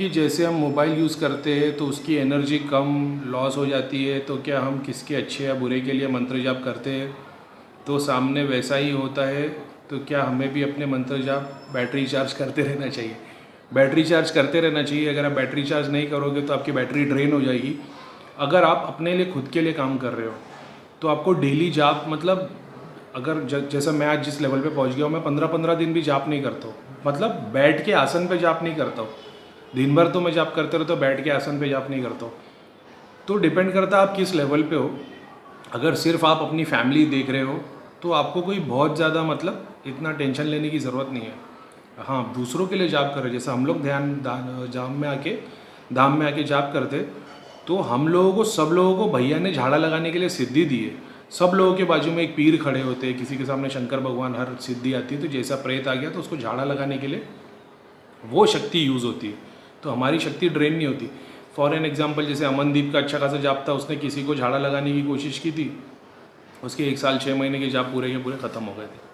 कि जैसे हम मोबाइल यूज़ करते हैं तो उसकी एनर्जी कम लॉस हो जाती है, तो क्या हम किसके अच्छे या बुरे के लिए मंत्र जाप करते हैं तो सामने वैसा ही होता है। तो क्या हमें भी अपने मंत्र जाप बैटरी चार्ज करते रहना चाहिए? बैटरी चार्ज करते रहना चाहिए। अगर आप बैटरी चार्ज नहीं करोगे तो आपकी बैटरी ड्रेन हो जाएगी। अगर आप अपने लिए खुद के लिए काम कर रहे हो तो आपको डेली जाप, मतलब अगर जैसा मैं आज जिस लेवल पे पहुंच गया हूँ, मैं 15-15 दिन भी जाप नहीं करता हूँ। मतलब बैठ के आसन पे जाप नहीं करता हूँ। दिन भर तो मैं जाप करते रहता हूँ, बैठ के आसन पे जाप नहीं करता हूँ। तो डिपेंड करता है आप किस लेवल पे हो। अगर सिर्फ आप अपनी फैमिली देख रहे हो तो आपको कोई बहुत ज़्यादा मतलब इतना टेंशन लेने की ज़रूरत नहीं है। हाँ, दूसरों के लिए जाप करें, जैसे हम लोग धाम में आके जाप करते, तो हम लोगों को, सब लोगों को भैया ने झाड़ा लगाने के लिए सिद्धि दी है। सब लोगों के बाजू में एक पीर खड़े होते हैं, किसी के सामने शंकर भगवान, हर सिद्धि आती है तो जैसा प्रेत आ गया तो उसको झाड़ा लगाने के लिए वो शक्ति यूज़ होती है, तो हमारी शक्ति ड्रेन नहीं होती। फॉर एन एग्जाम्पल, जैसे अमनदीप का अच्छा खासा जाप था, उसने किसी को झाड़ा लगाने की कोशिश की थी, उसके 1 साल 6 महीने के जाप पूरे के पूरे ख़त्म हो गए थे।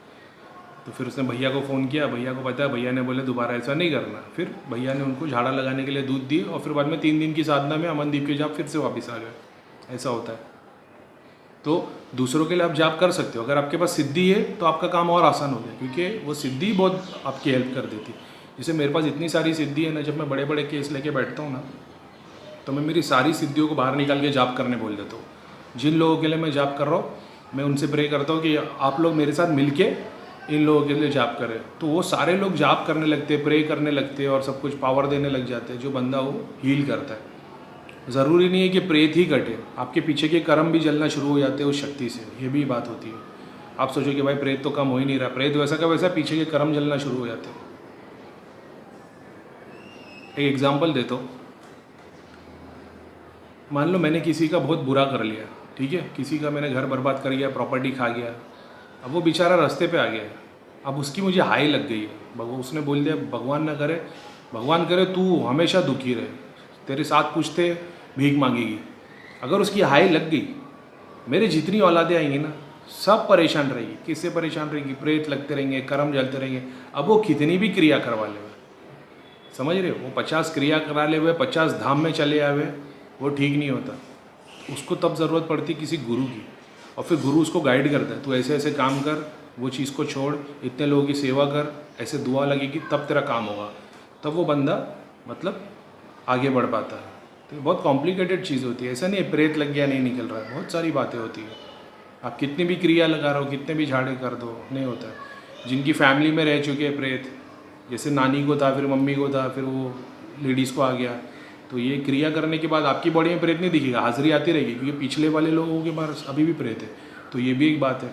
तो फिर उसने भैया को फ़ोन किया, भैया को पता है, भैया ने बोले दोबारा ऐसा नहीं करना। फिर भैया ने उनको झाड़ा लगाने के लिए दूध दी और फिर बाद में 3 दिन की साधना में अमनदीप के जाप फिर से वापस आ गए। ऐसा होता है। तो दूसरों के लिए आप जाप कर सकते हो। अगर आपके पास सिद्धि है तो आपका काम और आसान हो जाए, क्योंकि वो सिद्धि बहुत आपकी हेल्प कर देती है। जैसे मेरे पास इतनी सारी सिद्धि है ना, जब मैं बड़े बड़े केस लेके बैठता हूँ ना, तो मैं मेरी सारी सिद्धियों को बाहर निकाल के जाप करने बोल देता हूँ। जिन लोगों के लिए मैं जाप कर रहा हूँ, मैं उनसे प्रे करता हूँ कि आप लोग मेरे साथ मिलके इन लोगों के लिए जाप करें। तो वो सारे लोग जाप करने लगते, प्रे करने लगते और सब कुछ पावर देने लग जाते हैं, जो बंदा वो हील करता है। ज़रूरी नहीं है कि प्रेत ही कटे, आपके पीछे के कर्म भी जलना शुरू हो जाते हैं उस शक्ति से, ये भी बात होती है। आप सोचो कि भाई प्रेत तो कम हो ही नहीं रहा, प्रेत वैसा का वैसा पीछे के कर्म जलना शुरू हो जाते हैं। एक एग्जाम्पल देता हूँ। मान लो मैंने किसी का बहुत बुरा कर लिया, ठीक है, किसी का मैंने घर बर्बाद कर गया, प्रॉपर्टी खा गया। अब वो बेचारा रास्ते पे आ गया है, अब उसकी मुझे हाई लग गई है। उसने बोल दिया, भगवान ना करे, भगवान करे तू हमेशा दुखी रहे, तेरे साथ पूछते भीख मांगेगी। अगर उसकी हाई लग गई, मेरे जितनी औलादें आएंगी ना, सब परेशान रहेगी। किससे परेशान रहेगी? प्रेत लगते रहेंगे, कर्म जलते रहेंगे। अब वो कितनी भी क्रिया करवा ले, समझ रहे हो, वो 50 क्रिया करा ले हुए, 50 धाम में चले आवे, वो ठीक नहीं होता। उसको तब ज़रूरत पड़ती किसी गुरु की, और फिर गुरु उसको गाइड करता है, तू ऐसे ऐसे काम कर, वो चीज़ को छोड़, इतने लोगों की सेवा कर, ऐसे दुआ लगेगी तब तेरा काम होगा। तब वो बंदा मतलब आगे बढ़ पाता है। तो ये बहुत कॉम्प्लिकेटेड चीज़ होती है। ऐसा नहीं है प्रेत लग गया नहीं निकल रहा है, बहुत सारी बातें होती है। आप कितनी भी क्रिया लगा रहे हो, कितने भी झाड़े कर दो, नहीं होता है। जिनकी फैमिली में रह चुके हैं प्रेत, जैसे नानी को था, फिर मम्मी को था, फिर वो लेडीज़ को आ गया, तो ये क्रिया करने के बाद आपकी बॉडी में प्रेत नहीं दिखेगा, हाजिरी आती रहेगी, क्योंकि पिछले वाले लोगों के पास अभी भी प्रेत है। तो ये भी एक बात है।